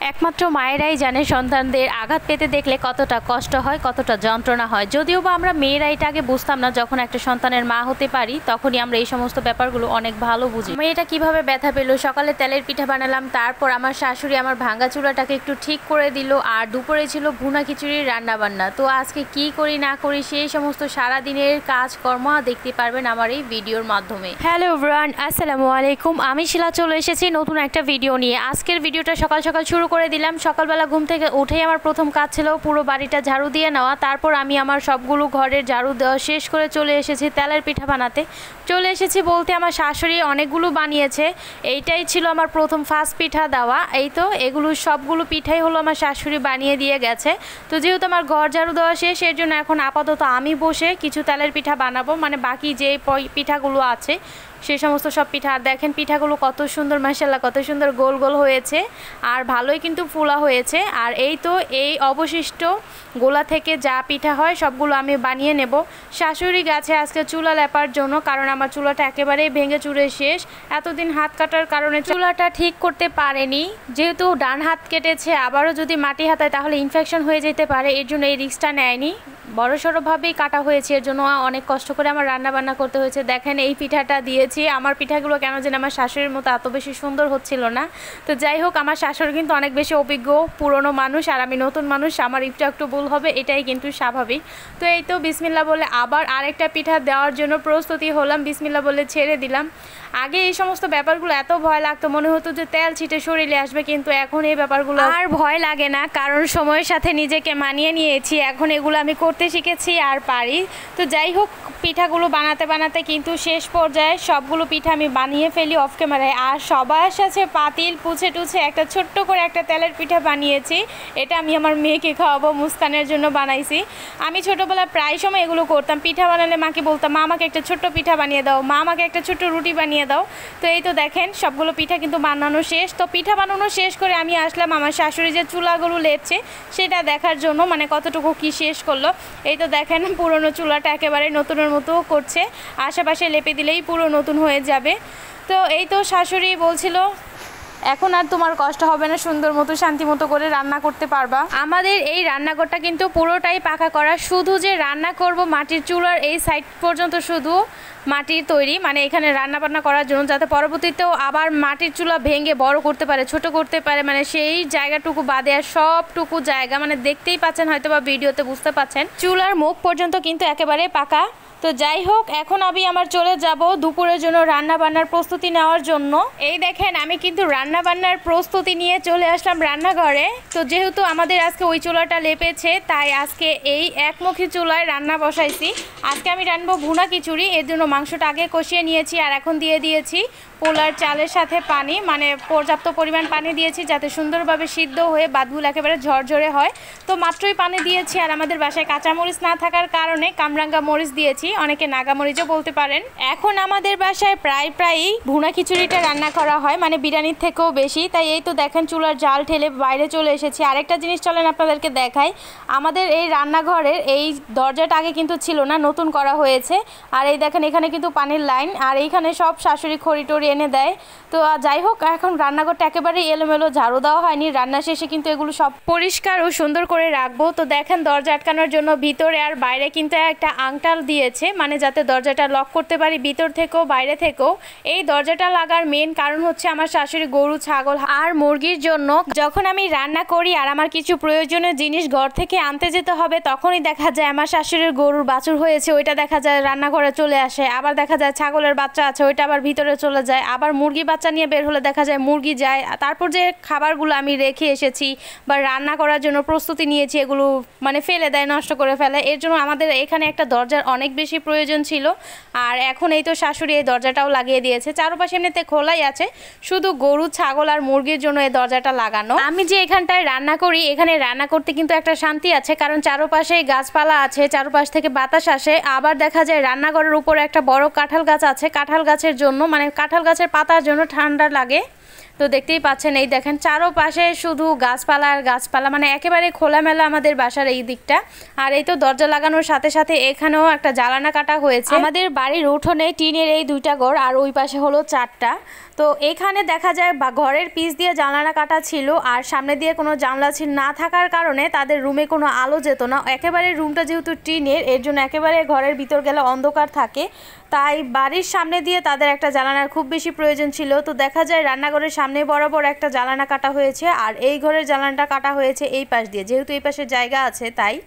একমাত্র মায়েরাই জানে সন্তানদের আঘাত পেতে দেখলে কতটা কষ্ট হয়, কতটা যন্ত্রণা হয়। যদিও বা আমরা মেয়েরা এটা আগে বুঝতাম না, যখন একটা সন্তানের মা হতে পারি তখনই আমরা এই সমস্ত ব্যাপারগুলো অনেক ভালো বুঝি। মেয়েটা কিভাবে ব্যথা পেলো, সকালে তেলের পিঠা বানালাম, তারপর আমার শাশুড়ি আমার ভাঙা চুলাটাকে একটু ঠিক করে দিল, আর দুপুরে ছিল ভুনা খিচুড়ির রান্না বান্না। তো আজকে কি করি না করি সেই সমস্ত সারাদিনের কাজকর্ম দেখতে পারবেন আমার এই ভিডিওর মাধ্যমে। হ্যালো এভরিওয়ান, আসসালামু আলাইকুম। আমি শিলা চলে এসেছি নতুন একটা ভিডিও নিয়ে। আজকের ভিডিওটা সকাল সকাল শুরু করে দিলাম। সকালবেলা ঘুম থেকে উঠেই আমার প্রথম কাজ ছিল পুরো বাড়িটা ঝাড়ু দিয়ে নেওয়া। তারপর আমি আমার সবগুলো ঘরের ঝাড়ু দেওয়া শেষ করে চলে এসেছি তেলের পিঠা বানাতে। চলে এসেছি বলতে আমার শাশুড়ি অনেকগুলো বানিয়েছে, এইটাই ছিল আমার প্রথম ফার্স্ট পিঠা দেওয়া। এই তো এগুলো সবগুলো পিঠাই হলো আমার শাশুড়ি বানিয়ে দিয়ে গেছে। তো যেহেতু আমার ঘর ঝাড়ু দেওয়া শেষ, এর জন্য এখন আপাতত আমি বসে কিছু তেলের পিঠা বানাবো, মানে বাকি যে পিঠাগুলো আছে সেই সমস্ত সব পিঠা। আর দেখেন পিঠাগুলো কত সুন্দর, মাশাআল্লাহ কত সুন্দর গোল গোল হয়েছে আর ভালোই কিন্তু ফোলা হয়েছে। আর এই তো এই অবশিষ্ট গোলা থেকে যা পিঠা হয় সবগুলো আমি বানিয়ে নেব। শাশুড়ি গাছে আজকে চুলা লেপার জন্য, কারণ আমার চুলাটা একেবারেই ভেঙে চুরে শেষ। এতদিন হাত কাটার কারণে চুলাটা ঠিক করতে পারেনি, যেহেতু ডান হাত কেটেছে, আবারও যদি মাটি হাতায় তাহলে ইনফেকশন হয়ে যেতে পারে, এর জন্য এই রিস্কটা নেয়নি। বড়সড়ভাবেই কাটা হয়েছে, এর জন্য অনেক কষ্ট করে আমার রান্না বান্না করতে হয়েছে। দেখেন এই পিঠাটা দিয়েছি। আমার পিঠাগুলো কেন যেন আমার শাশুড়ির মতো এত বেশি সুন্দর হচ্ছিল না। তো যাই হোক, আমার শাশুড়ি কিন্তু অনেক বেশি অভিজ্ঞ পুরনো মানুষ, আর আমি নতুন মানুষ, আমার একটু ভুল হবে, এটাই কিন্তু স্বাভাবিক। তো এই তো বিসমিল্লাহ বলে আবার আরেকটা পিঠা দেওয়ার জন্য প্রস্তুতি হলাম। বিসমিল্লাহ বলে ছেড়ে দিলাম। আগে এই সমস্ত ব্যাপারগুলো এত ভয় লাগতো, মনে হতো যে তেল ছিটে শরীরে আসবে, কিন্তু এখন এই ব্যাপারগুলো আর ভয় লাগে না, কারণ সময়ের সাথে নিজেকে মানিয়ে নিয়েছি। এখন এগুলো আমি করতে শিখেছি আর পারি। তো যাই হোক, পিঠাগুলো বানাতে বানাতে কিন্তু শেষ পর্যায়ে সবগুলো পিঠা আমি বানিয়ে ফেলি অফ ক্যামেরায়। আর সবার সাথে পাতিল পুছে টুছে একটা ছোট্ট করে একটা তেলের পিঠা বানিয়েছি। এটা আমি আমার মেয়েকে খাওয়াবো, মুস্কানের জন্য বানাইছি। আমি ছোটোবেলায় প্রায় সময় এগুলো করতাম। পিঠা বানালে মাকে বলতাম, মা আমাকে একটা ছোট্ট পিঠা বানিয়ে দাও, মা আমাকে একটা ছোট্ট রুটি বানিয়ে দাও। তো এই তো দেখেন সবগুলো পিঠা কিন্তু বানানো শেষ। তো পিঠা বানানো শেষ করে আমি আসলাম আমার শাশুড়ি যে চুলাগুলো লেপছে সেটা দেখার জন্য, মানে কতটুকু কি শেষ করলো। এই তো দেখেন পুরনো চুলাটা একেবারে নতুনের মতো করছে, আশেপাশে লেপে দিলেই পুরো নতুন হয়ে যাবে। তো এই তো শাশুড়ি বলছিল এখন আর তোমার কষ্ট হবে না, সুন্দর মতো শান্তি মতো করে রান্না করতে পারবা। আমাদের এই রান্নাঘরটা কিন্তু পুরোটাই পাকা করা, শুধু যে রান্না করব মাটির চুলার এই সাইড পর্যন্ত শুধু মাটির তৈরি, মানে এখানে রান্না বান্না করার জন্য, যাতে পরবর্তীতেও আবার মাটির চুলা ভেঙে বড় করতে পারে, ছোট করতে পারে, মানে সেই জায়গাটুকু বাদে আর সবটুকু জায়গা, মানে দেখতেই পাচ্ছেন হয়তো বা ভিডিওতে বুঝতে পাচ্ছেন, চুলার মুখ পর্যন্ত কিন্তু একেবারে পাকা। তো যাই হোক, এখন আমি আমার চলে যাব দুপুরের জন্য রান্না বান্নার প্রস্তুতি নেওয়ার জন্য। এই দেখেন আমি কিন্তু রান্না বান্নার প্রস্তুতি নিয়ে চলে আসলাম রান্নাঘরে। তো যেহেতু আমাদের আজকে ওই চুলাটা লেপেছে, তাই আজকে এই একমুখী চুলায় রান্না বসাইছি। আজকে আমি রান্নাবো ভুনা খিচুড়ি, এর জন্য মাংসটা আগে কষিয়ে নিয়েছি, আর এখন দিয়ে দিয়েছি পোলার চালের সাথে পানি, মানে পর্যাপ্ত পরিমাণ পানি দিয়েছি যাতে সুন্দরভাবে সিদ্ধ হয়ে বাদগুলো একেবারে ঝরঝরে হয়। তো মাত্রই পানি দিয়েছি, আর আমাদের বাসায় কাঁচামরিচ না থাকার কারণে কামরাঙ্গা মরিচ দিয়েছি, অনেকে নাগামরিচও বলতে পারেন। এখন আমাদের বাসায় প্রায়ই ভুনা খিচুড়িটা রান্না করা হয়, মানে বিরিয়ানির থেকেও বেশি। তাই এই তো দেখেন চুলার জাল ঠেলে বাইরে চলে এসেছি। আরেকটা জিনিস চলেন আপনাদেরকে দেখাই, আমাদের এই রান্নাঘরের এই দরজাটা আগে কিন্তু ছিল না, নতুন করা হয়েছে। আর এই দেখেন এখানে কিন্তু পানির লাইন, আর এইখানে সব শাশুড়ি খড়ি টড়ি এনে দেয়। তো যাই হোক, এখন রান্নাঘরটা একেবারেই এলোমেলো, ঝাড়ু দেওয়া হয়নি। রান্না শেষে কিন্তু এগুলো সব পরিষ্কার ও সুন্দর করে রাখবো। তো দেখেন দরজা আটকানোর জন্য ভিতরে আর বাইরে কিন্তু একটা আংটাল দিয়েছে, মানে যাতে দরজাটা লক করতে পারি ভিতর থেকেও বাইরে থেকেও। এই দরজাটা লাগার মেন কারণ হচ্ছে আমার শাশুড়ি গরু, ছাগল আর মুরগির জন্য যখন আমি রান্না করি আর আমার কিছু প্রয়োজনীয় জিনিস ঘর থেকে আনতে যেতে হবে, তখনই দেখা যায় আমার শাশুড়ির গরুর বাছুর হয়েছে, ওইটা দেখা যায় রান্নাঘরে চলে আসে। আবার দেখা যায় ছাগলের বাচ্চা আছে, ওইটা আবার ভিতরে চলে যায়। আবার মুরগি বাচ্চা নিয়ে বের হলে দেখা যায় মুরগি যায়। তারপর যে খাবারগুলো আমি রেখে এসেছি বা রান্না করার জন্য প্রস্তুতি নিয়েছি, এগুলো মানে ফেলে দেয়, নষ্ট করে ফেলে। এর জন্য আমাদের এখানে একটা দরজার অনেক বেশি প্রয়োজন ছিল। আর এখন এই তো শাশুড়ি এই দরজাটাও লাগিয়ে দিয়েছে। চারপাশে এমনিতে খোলাই আছে, শুধু গরু, ছাগল আর মুরগির জন্য এই দরজাটা লাগানো। আমি যে এখানটায় রান্না করি, এখানে রান্না করতে কিন্তু একটা শান্তি আছে, কারণ চারপাশে গাছপালা আছে, চারপাশ থেকে বাতাস আসে। আবার দেখা যায় রান্নাঘরের উপরে একটা বড় কাঁঠাল গাছ আছে, কাঁঠাল গাছের জন্য, মানে কাঁঠাল গাছের পাতার জন্য ঠান্ডা লাগে। তো দেখতেই পাচ্ছেন এই দেখেন চারোপাশে শুধু গাছপালা আর গাছপালা, মানে একেবারে খোলামেলা আমাদের বাসার এই দিকটা। আর এই তো দরজা লাগানোর সাথে সাথে এখানেও একটা জ্বালানা কাটা হয়েছে। আমাদের বাড়ির উঠোনে টিনের এই 2টা ঘর আর ওই পাশে হলো 4টা। তো এখানে দেখা যায় বা ঘরের পিছ দিয়ে জানালা কাটা ছিল, আর সামনে দিয়ে কোনো জানলা ছিল না থাকার কারণে তাদের রুমে কোনো আলো যেত না। একেবারে রুমটা যেহেতু টিনের, এর জন্য একেবারে ঘরের ভিতর গেলে অন্ধকার থাকে, তাই বাড়ির সামনে দিয়ে তাদের একটা জানালার খুব বেশি প্রয়োজন ছিল। তো দেখা যায় রান্নাঘরের সামনে বরাবর একটা জানালা কাটা হয়েছে, আর এই ঘরের জানালাটা কাটা হয়েছে এই পাশ দিয়ে, যেহেতু এই পাশে জায়গা আছে তাই।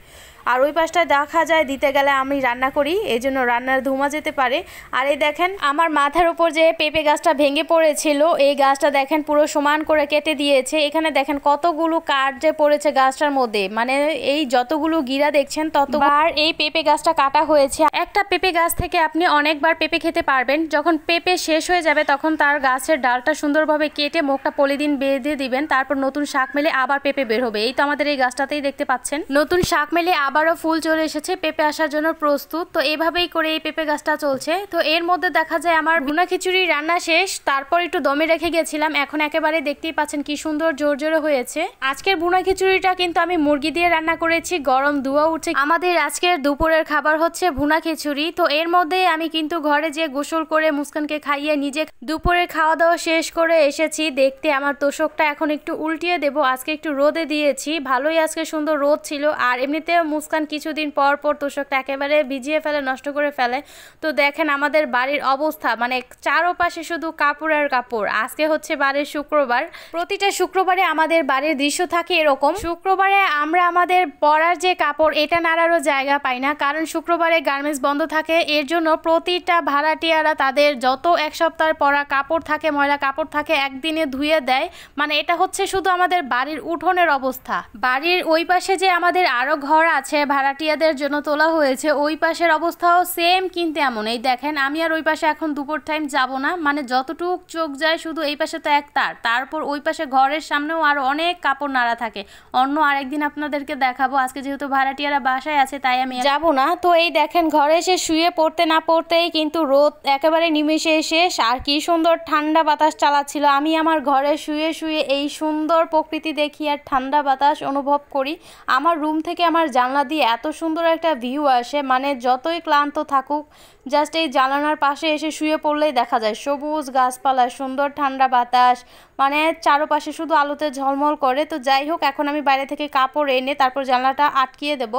আর ওই পাশটা দেখা যায় দিতে গেলে আমি রান্না করি, এই জন্য রান্নার ধোঁয়া যেতে পারে। আর এই দেখেন আমার মাথার উপর যে পেঁপে গাছটা ভেঙে পড়েছিল, এই গাছটা দেখেন পুরো সমান করে কেটে দিয়েছে। এখানে দেখেন কতগুলো কাঠ যে পড়েছে গাছটার মধ্যে, মানে এই যতগুলো গিরা দেখছেন ততবার এই পেঁপে গাছটা কাটা হয়েছে। একটা পেঁপে গাছ থেকে আপনি অনেকবার পেঁপে খেতে পারবেন। যখন পেঁপে শেষ হয়ে যাবে তখন তার গাছের ডালটা সুন্দরভাবে কেটে মুখটা পলিথিন বেঁধে দিবেন, তারপর নতুন শাক মেলে আবার পেঁপে বের হবে। এই তো আমাদের এই গাছটাতেই দেখতে পাচ্ছেন নতুন শাক মেলে আবারও ফুল চলে এসেছে, পেঁপে আসার জন্য প্রস্তুত। তো এইভাবেই করে এই পেঁপে গাছটা চলছে। তো এর মধ্যে দেখা যায় আমার ভুনা খিচুড়ি রান্না শেষ, তারপর একটু দমে রেখে গেছিলাম, এখন একেবারে দেখতেই পাচ্ছেন কি সুন্দর জোরে হয়েছে। আজকের ভুনা খিচুড়িটা কিন্তু আমি মুরগি দিয়ে রান্না করেছি, গরম ধোঁয়া উঠছে। আমাদের আজকের দুপুরের খাবার হচ্ছে ভুনা খিচুড়ি। তো এর মধ্যে আমি কিন্তু ঘরে যে গোসল করে মুস্কানকে খাইয়ে নিজে দুপুরের খাওয়া দাওয়া শেষ করে এসেছি দেখতে। আমার তোষকটা এখন একটু উল্টিয়ে দেব, আজকে একটু রোদে দিয়েছি, ভালোই আজকে সুন্দর রোদ ছিল। আর এমনিতেও মুস্কান কিছুদিন পর তোষকটা একেবারে ভিজিয়ে ফেলে, নষ্ট করে ফেলে। তো দেখেন আমাদের বাড়ির অবস্থা, মানে চারোপাশে শুধু কাপড় আর কাপড়। আজকে হচ্ছে বাড়ির শুক্রবার, প্রতিটা শুক্রবারে আমাদের বাড়ির দৃশ্য থাকে এরকম। শুক্রবারে আমরা আমাদের পরার যে কাপড় এটা নাড়ারও জায়গা পাই না, কারণ শুক্রবারে গার্মেন্টস বন্ধ থাকে। এর জন্য প্রতিটা ভাড়াটিয়ারা তাদের যত এক সপ্তাহ পরা কাপড় থাকে, ময়লা কাপড় থাকে, একদিনে ধুয়ে দেয়। মানে এটা হচ্ছে শুধু আমাদের বাড়ির উঠোনের অবস্থা। বাড়ির ওই পাশে যে আমাদের আরো ঘর আছে ভাড়াটিয়াদের জন্য তোলা হয়েছে, ওই পাশের অবস্থাও সেম কিন্তু এমন। এই দেখেন আমি আর ওই পাশে এখন দুপুর টাইম যাব না, মানে যতটুক চোখ যায় শুধু এই পাশে তো এক তার, তারপর ওই পাশে ঘরের সামনেও আরো অনেক কাপড় নাড়া থাকে। অন্য আরেকদিন আপনাদেরকে দেখাবো, আজকে যেহেতু ভাড়াটিয়ারা বাসায় আছে তাই আমি যাব না। তো এই দেখেন ঘরে এসে শুয়ে পড়তে না পড়তেই কিন্তু রোদ একেবারে নিমেষে শেষ, আর কি সুন্দর ঠান্ডা বাতাস চালাচ্ছিল। আমি আমার ঘরে শুয়ে শুয়ে এই সুন্দর প্রকৃতি দেখি আর ঠান্ডা বাতাস অনুভব করি। আমার রুম থেকে আমার জানলা দিয়ে এত সুন্দর একটা ভিউ আসে, মানে যতই ক্লান্ত থাকুক জাস্ট এই জানালার পাশে এসে শুয়ে পড়লেই দেখা যায় সবুজ গাছপালা, সুন্দর ঠান্ডা বাতাস, মানে চারপাশে শুধু আলোতে ঝলমল করে। তো যাই হোক, এখন আমি বাইরে থেকে কাপড় এনে তারপর জানলাটা আটকিয়ে দেব।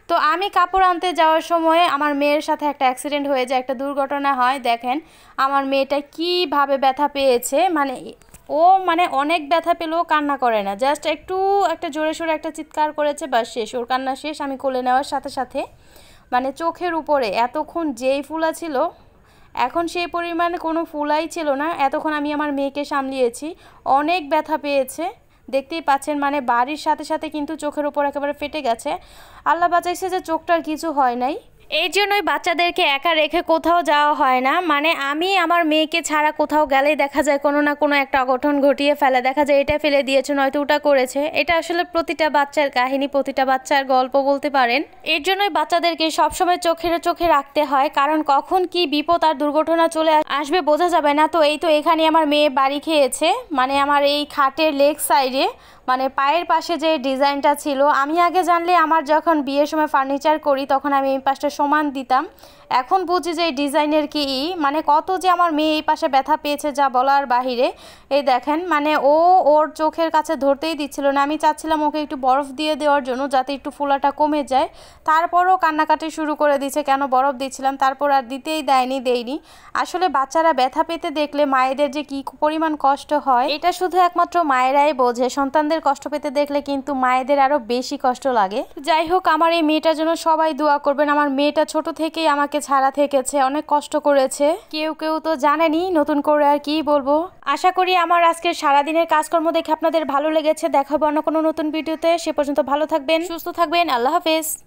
তো আমি কাপড় আনতে যাওয়ার সময় আমার মেয়ের সাথে একটা অ্যাক্সিডেন্ট হয়ে যায়, একটা দুর্ঘটনা হয়। দেখেন আমার মেয়েটা কীভাবে ব্যথা পেয়েছে, মানে অনেক ব্যথা পেলেও কান্না করে না, জাস্ট একটা জোরে সোরে একটা চিৎকার করেছে, বাস শেষ, ওর কান্না শেষ। আমি কোলে নেওয়ার সাথে সাথে মানে চোখের উপরে এতক্ষণ যেই ফুলা ছিল এখন সেই পরিমাণে কোনো ফুলাই ছিল না। এতক্ষণ আমি আমার মেয়েকে সামলিয়েছি, অনেক ব্যথা পেয়েছে দেখতেই পাচ্ছেন, মানে বাড়ির সাথে সাথে কিন্তু চোখের উপর একেবারে ফেটে গেছে। আল্লাহ বাঁচাইছে যে চোখটার কিছু হয় নাই। এই জন্যই বাচ্চাদেরকে একা রেখে কোথাও যাওয়া হয় না, মানে আমি আমার মেয়েকে ছাড়া কোথাও গেলেই দেখা যায় কোনো না কোনো একটা অঘটন ঘটিয়ে ফেলে, দেখা যায় এটা ফেলে দিয়েছে নয়তো ওটা করেছে। এটা আসলে প্রতিটা বাচ্চার কাহিনী, প্রতিটা বাচ্চার গল্প বলতে পারেন। এর জন্যই বাচ্চাদেরকে সবসময় চোখে রাখতে হয়, কারণ কখন কি বিপদ আর দুর্ঘটনা চলে আসবে বোঝা যাবে না। তো এই তো এখানে আমার মেয়ে বাড়ি খেয়েছে, মানে আমার এই খাটের লেগ সাইডে, মানে পায়ের পাশে যে ডিজাইনটা ছিল, আমি আগে জানলে আমার যখন বিয়ের সময় ফার্নিচার করি তখন আমি এই পাশটা সমান দিতাম। এখন বুঝি যে এই ডিজাইনের কি, মানে কত যে আমার মেয়ে এই পাশে ব্যথা পেয়েছে যা বলার বাহিরে। এই দেখেন মানে ওর চোখের কাছে ধরতেই দিচ্ছিল না। আমি চাচ্ছিলাম ওকে একটু বরফ দিয়ে দেওয়ার জন্য যাতে একটু ফোলাটা কমে যায়, তারপরও কান্নাকাটি শুরু করে দিয়েছে কেন বরফ দিচ্ছিলাম, তারপর আর দিতেই দেয়নি। আসলে বাচ্চারা ব্যথা পেতে দেখলে মায়েদের যে কি পরিমাণ কষ্ট হয় এটা শুধু একমাত্র মায়েরাই বোঝে। সন্তানদের কষ্ট পেতে দেখলে কিন্তু মায়েদের আরো বেশি কষ্ট লাগে। যাই হোক, আমার এই মেয়েটার জন্য সবাই দোয়া করবেন। আমার মেয়েটা ছোট থেকেই আমাকে ছাড়া থেকেছে, অনেক কষ্ট করেছে, কেউ তো জানেনি, নতুন করে আর কি বলবো। আশা করি আমার আজকের সারাদিনের কাজকর্ম দেখে আপনাদের ভালো লেগেছে। দেখা হবে অন্য কোনো নতুন ভিডিওতে, সে পর্যন্ত ভালো থাকবেন, সুস্থ থাকবেন, আল্লাহ হাফেজ।